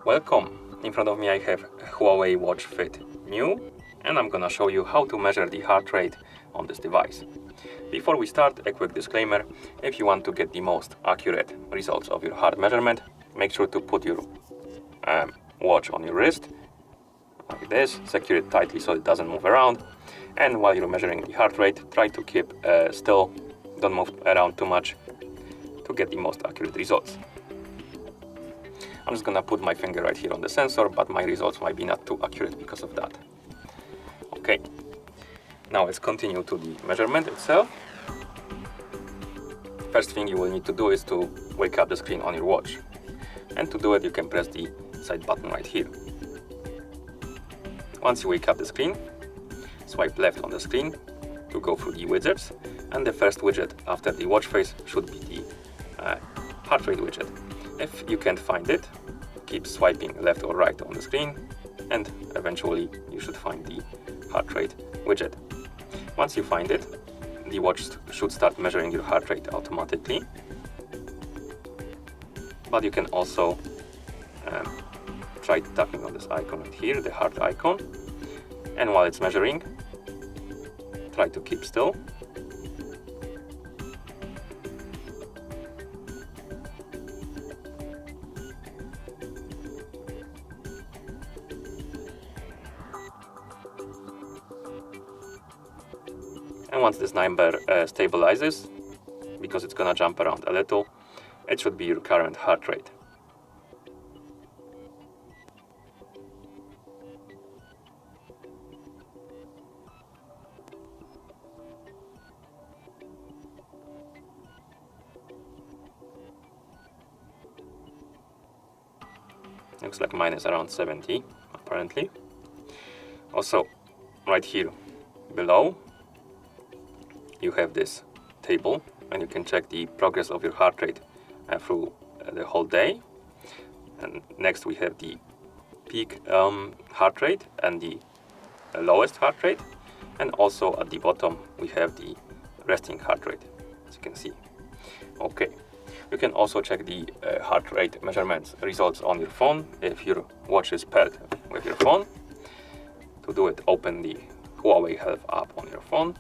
Welcome! In front of me I have a HUAWEI Watch Fit new, and I'm gonna show you how to measure the heart rate on this device. Before we start, a quick disclaimer: if you want to get the most accurate results of your heart measurement, make sure to put your watch on your wrist like this, secure it tightly so it doesn't move around, and while you're measuring the heart rate, try to keep still, don't move around too much to get the most accurate results. I'm just gonna put my finger right here on the sensor, but my results might be not too accurate because of that. Okay, now let's continue to the measurement itself. First thing you will need to do is to wake up the screen on your watch. And to do it, you can press the side button right here. Once you wake up the screen, swipe left on the screen to go through the widgets, and the first widget after the watch face should be the heart rate widget. If you can't find it, keep swiping left or right on the screen, and eventually you should find the heart rate widget. Once you find it, the watch should start measuring your heart rate automatically. But you can also try tapping on this icon right here, the heart icon, and while it's measuring, try to keep still. And once this number stabilizes, because it's gonna jump around a little, it should be your current heart rate. Looks like mine is around 70, apparently. Also, right here below, you have this table, and you can check the progress of your heart rate through the whole day. And next we have the peak heart rate and the lowest heart rate, and also at the bottom we have the resting heart rate, as you can see. Okay, you can also check the heart rate measurements results on your phone if your watch is paired with your phone. To do it, open the HUAWEI Health app on your phone,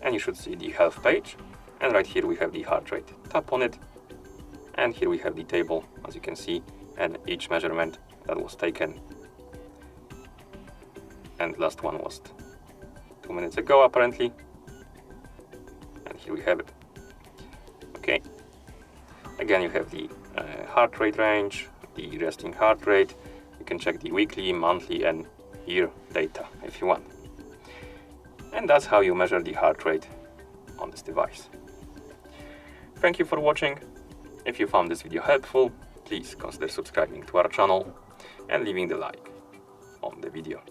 and you should see the health page, and right here we have the heart rate. Tap on it, and here we have the table, as you can see, and each measurement that was taken, and last one was 2 minutes ago apparently, and here we have it. Okay, again you have the heart rate range, the resting heart rate. You can check the weekly, monthly and year data if you want. And that's how you measure the heart rate on this device. Thank you for watching. If you found this video helpful, please consider subscribing to our channel and leaving the like on the video.